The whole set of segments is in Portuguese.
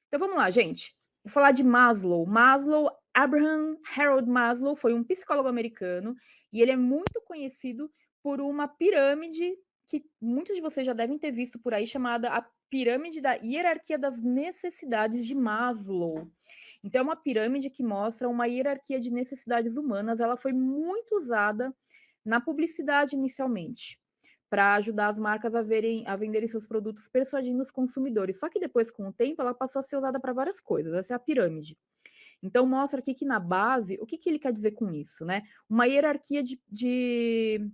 Então vamos lá, gente. Vou falar de Maslow. Maslow, Abraham Harold Maslow, foi um psicólogo americano e ele é muito conhecido por uma pirâmide que muitos de vocês já devem ter visto por aí, chamada a pirâmide da hierarquia das necessidades de Maslow. Então, é uma pirâmide que mostra uma hierarquia de necessidades humanas. Ela foi muito usada na publicidade inicialmente, para ajudar as marcas a venderem seus produtos persuadindo os consumidores. Só que depois, com o tempo, ela passou a ser usada para várias coisas. Essa é a pirâmide. Então, mostra aqui que na base, o que, que ele quer dizer com isso, né? Uma hierarquia de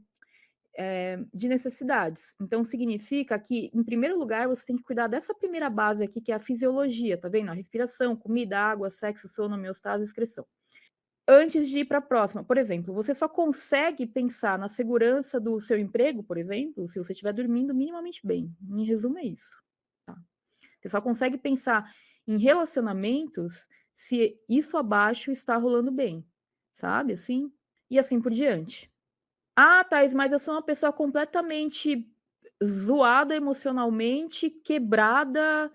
necessidades. Então, significa que, em primeiro lugar, você tem que cuidar dessa primeira base aqui, que é a fisiologia, tá vendo? A respiração, comida, água, sexo, sono, homeostase, excreção. Antes de ir para a próxima, por exemplo, você só consegue pensar na segurança do seu emprego, por exemplo, se você estiver dormindo minimamente bem. Em resumo, é isso. Tá? Você só consegue pensar em relacionamentos se isso abaixo está rolando bem, sabe? Assim, e assim por diante. Ah, Thais, mas eu sou uma pessoa completamente zoada emocionalmente, quebrada,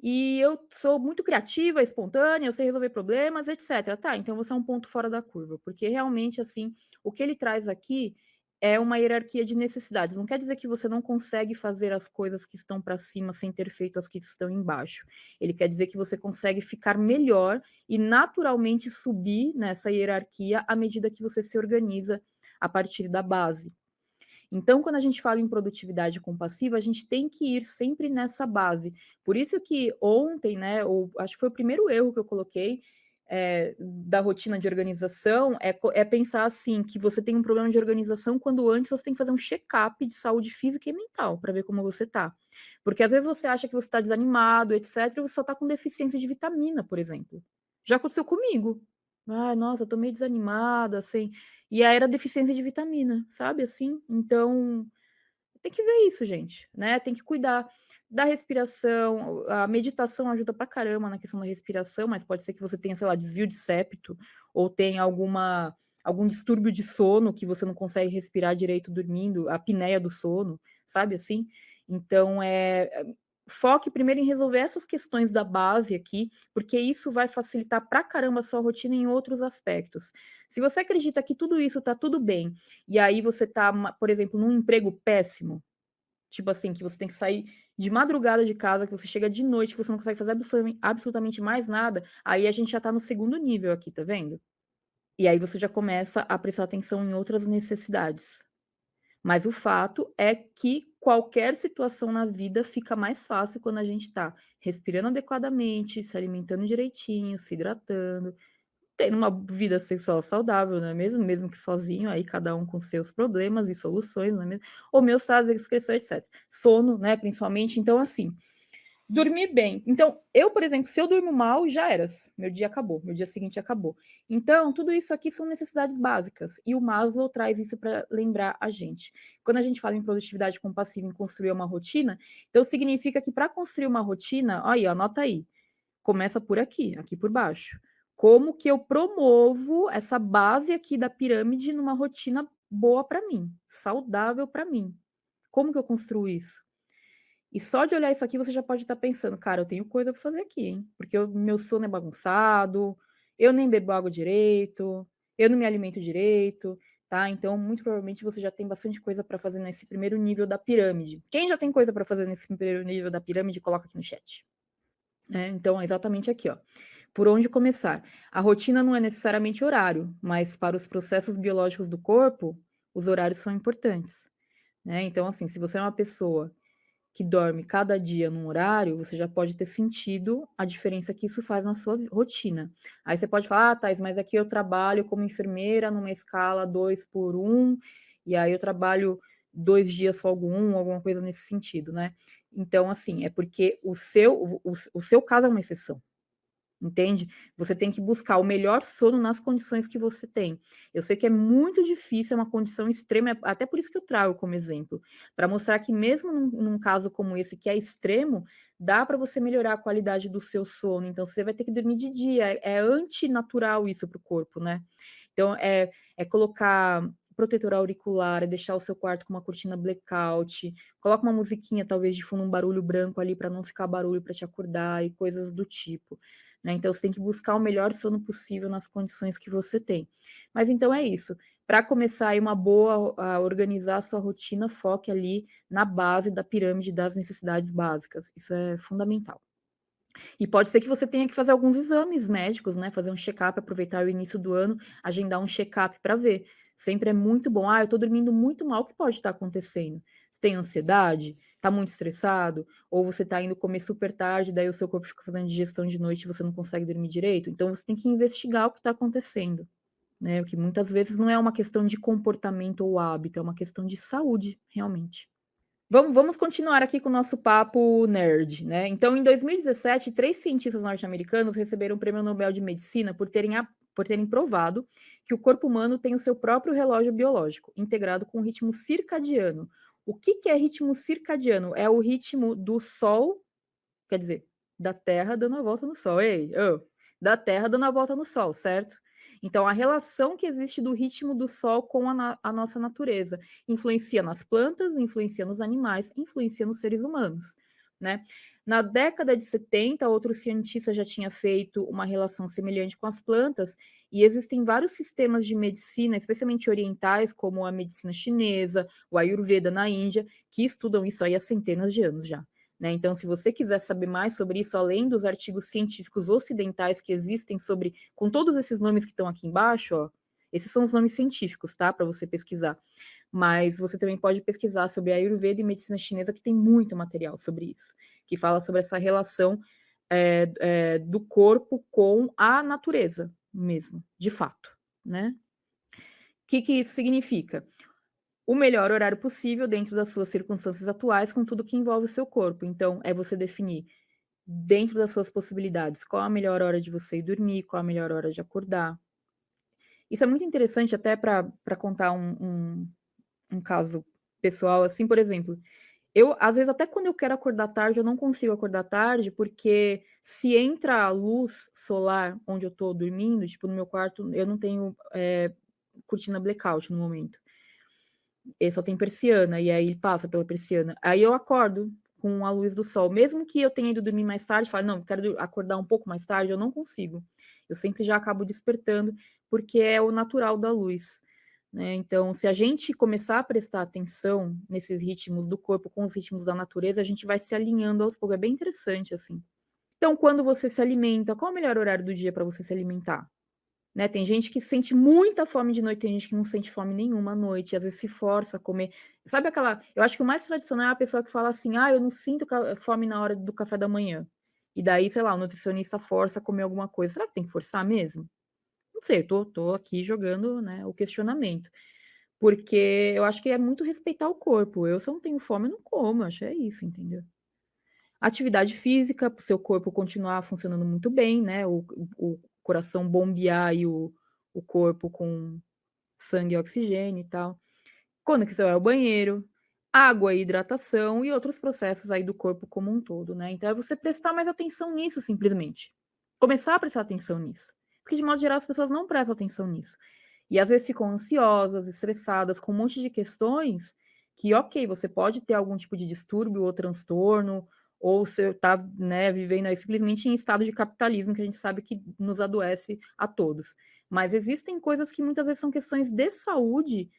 e eu sou muito criativa, espontânea, eu sei resolver problemas, etc. Tá, então você é um ponto fora da curva, porque realmente, assim, o que ele traz aqui é uma hierarquia de necessidades. Não quer dizer que você não consegue fazer as coisas que estão para cima sem ter feito as que estão embaixo. Ele quer dizer que você consegue ficar melhor e naturalmente subir nessa hierarquia à medida que você se organiza a partir da base. Então, quando a gente fala em produtividade compassiva, a gente tem que ir sempre nessa base. Por isso que ontem, né, ou acho que foi o primeiro erro que eu coloquei da rotina de organização, é pensar assim, que você tem um problema de organização quando antes você tem que fazer um check-up de saúde física e mental para ver como você está. Porque às vezes você acha que você está desanimado, etc., e você só está com deficiência de vitamina, por exemplo. Já aconteceu comigo. Ah, nossa, eu tô meio desanimada, assim. E aí era deficiência de vitamina, sabe, assim? Então, tem que ver isso, gente, né? Tem que cuidar da respiração. A meditação ajuda pra caramba na questão da respiração, mas pode ser que você tenha, sei lá, desvio de septo ou tenha algum distúrbio de sono que você não consegue respirar direito dormindo, a apneia do sono, sabe assim? Então, foque primeiro em resolver essas questões da base aqui, porque isso vai facilitar pra caramba a sua rotina em outros aspectos. Se você acredita que tudo isso tá tudo bem, e aí você tá, por exemplo, num emprego péssimo, tipo assim, que você tem que sair de madrugada de casa, que você chega de noite, que você não consegue fazer absolutamente mais nada, aí a gente já tá no segundo nível aqui, tá vendo? E aí você já começa a prestar atenção em outras necessidades. Mas o fato é que qualquer situação na vida fica mais fácil quando a gente tá respirando adequadamente, se alimentando direitinho, se hidratando, tendo uma vida sexual saudável, não é mesmo? Mesmo que sozinho, aí cada um com seus problemas e soluções, não é mesmo? Homeostase, excreção, etc. Sono, né, principalmente. Então, assim, dormir bem. Então, eu, por exemplo, se eu durmo mal, já era. Meu dia acabou, meu dia seguinte acabou. Então, tudo isso aqui são necessidades básicas. E o Maslow traz isso para lembrar a gente. Quando a gente fala em produtividade compassiva, em construir uma rotina, então significa que para construir uma rotina, aí, ó, anota aí, começa por aqui por baixo. Como que eu promovo essa base aqui da pirâmide numa rotina boa para mim, saudável para mim? Como que eu construo isso? E só de olhar isso aqui você já pode estar pensando, cara, eu tenho coisa para fazer aqui, hein? Porque meu sono é bagunçado, eu nem bebo água direito, eu não me alimento direito, tá? Então, muito provavelmente você já tem bastante coisa para fazer nesse primeiro nível da pirâmide. Quem já tem coisa para fazer nesse primeiro nível da pirâmide, coloca aqui no chat. Então, é exatamente aqui, ó. Por onde começar? A rotina não é necessariamente horário, mas para os processos biológicos do corpo, os horários são importantes, né? Então, assim, se você é uma pessoa que dorme cada dia num horário, você já pode ter sentido a diferença que isso faz na sua rotina. Aí você pode falar, ah, Thais, mas aqui eu trabalho como enfermeira numa escala 2 por 1, e aí eu trabalho 2 dias, folgo um, alguma coisa nesse sentido, né? Então, assim, é porque o seu caso é uma exceção. Entende? Você tem que buscar o melhor sono nas condições que você tem. Eu sei que é muito difícil, é uma condição extrema, até por isso que eu trago como exemplo, para mostrar que mesmo num caso como esse, que é extremo, dá para você melhorar a qualidade do seu sono. Então, você vai ter que dormir de dia, é antinatural isso para o corpo, né? Então, é colocar protetor auricular, é deixar o seu quarto com uma cortina blackout, coloca uma musiquinha talvez de fundo, um barulho branco ali para não ficar barulho para te acordar e coisas do tipo, né. Então você tem que buscar o melhor sono possível nas condições que você tem. Mas então é isso, para começar aí uma boa a organizar a sua rotina, foque ali na base da pirâmide das necessidades básicas, isso é fundamental. E pode ser que você tenha que fazer alguns exames médicos, né, fazer um check-up, aproveitar o início do ano, agendar um check-up para ver. Sempre é muito bom: "Ah, eu estou dormindo muito mal, o que pode estar acontecendo? Você tem ansiedade? Está muito estressado? Ou você está indo comer super tarde, daí o seu corpo fica fazendo digestão de noite e você não consegue dormir direito?". Então você tem que investigar o que está acontecendo, né, o que muitas vezes não é uma questão de comportamento ou hábito, é uma questão de saúde, realmente. Vamos continuar aqui com o nosso papo nerd, né. Então, em 2017, 3 cientistas norte-americanos receberam o Prêmio Nobel de Medicina por terem provado que o corpo humano tem o seu próprio relógio biológico, integrado com o ritmo circadiano. O que que é ritmo circadiano? É o ritmo do sol, quer dizer, da Terra dando a volta no Sol. Ei, ô, da Terra dando a volta no Sol, certo? Então, a relação que existe do ritmo do Sol com a nossa natureza influencia nas plantas, influencia nos animais, influencia nos seres humanos, né? Na década de 70, outro cientista já tinha feito uma relação semelhante com as plantas, e existem vários sistemas de medicina, especialmente orientais, como a medicina chinesa, o Ayurveda na Índia, que estudam isso aí há centenas de anos já. Né? Então, se você quiser saber mais sobre isso, além dos artigos científicos ocidentais que existem sobre, com todos esses nomes que estão aqui embaixo, ó, esses são os nomes científicos, tá? Para você pesquisar. Mas você também pode pesquisar sobre a Ayurveda e medicina chinesa, que tem muito material sobre isso, que fala sobre essa relação do corpo com a natureza mesmo, de fato, né? O que isso significa? O melhor horário possível dentro das suas circunstâncias atuais, com tudo que envolve o seu corpo. Então, é você definir, dentro das suas possibilidades, qual a melhor hora de você ir dormir, qual a melhor hora de acordar. Isso é muito interessante até para contar um caso pessoal, assim, por exemplo, eu, às vezes, até quando eu quero acordar tarde, eu não consigo acordar tarde, porque se entra a luz solar onde eu tô dormindo, tipo, no meu quarto, eu não tenho, cortina blackout no momento. Só tem persiana, e aí ele passa pela persiana. Aí eu acordo com a luz do sol, mesmo que eu tenha ido dormir mais tarde, falo: "Não, quero acordar um pouco mais tarde", eu não consigo. Eu sempre já acabo despertando, porque é o natural da luz, né. Então, se a gente começar a prestar atenção nesses ritmos do corpo com os ritmos da natureza, a gente vai se alinhando aos poucos, é bem interessante, assim. Então, quando você se alimenta, qual é o melhor horário do dia para você se alimentar? Né, tem gente que sente muita fome de noite, tem gente que não sente fome nenhuma à noite, às vezes se força a comer. Sabe aquela, eu acho que o mais tradicional é a pessoa que fala assim: "Ah, eu não sinto fome na hora do café da manhã". E daí, sei lá, o nutricionista força a comer alguma coisa. Será que tem que forçar mesmo? Não sei, eu tô aqui jogando, né, o questionamento. Porque eu acho que é muito respeitar o corpo. Eu, se eu não tenho fome, eu não como, eu acho é isso, entendeu? Atividade física, para o seu corpo continuar funcionando muito bem, né, o coração bombear aí o corpo com sangue e oxigênio e tal. Quando que você vai ao banheiro, água e hidratação e outros processos aí do corpo como um todo, né. Então é você prestar mais atenção nisso simplesmente. Começar a prestar atenção nisso. Porque de modo geral as pessoas não prestam atenção nisso. E às vezes ficam ansiosas, estressadas, com um monte de questões que, ok, você pode ter algum tipo de distúrbio ou transtorno, ou você tá, né, vivendo aí simplesmente em estado de capitalismo, que a gente sabe que nos adoece a todos. Mas existem coisas que muitas vezes são questões de saúde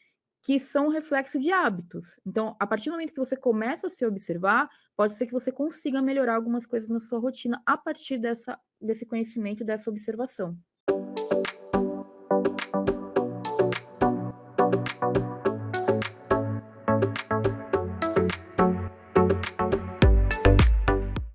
que são reflexo de hábitos. Então, a partir do momento que você começa a se observar, pode ser que você consiga melhorar algumas coisas na sua rotina a partir desse conhecimento e dessa observação.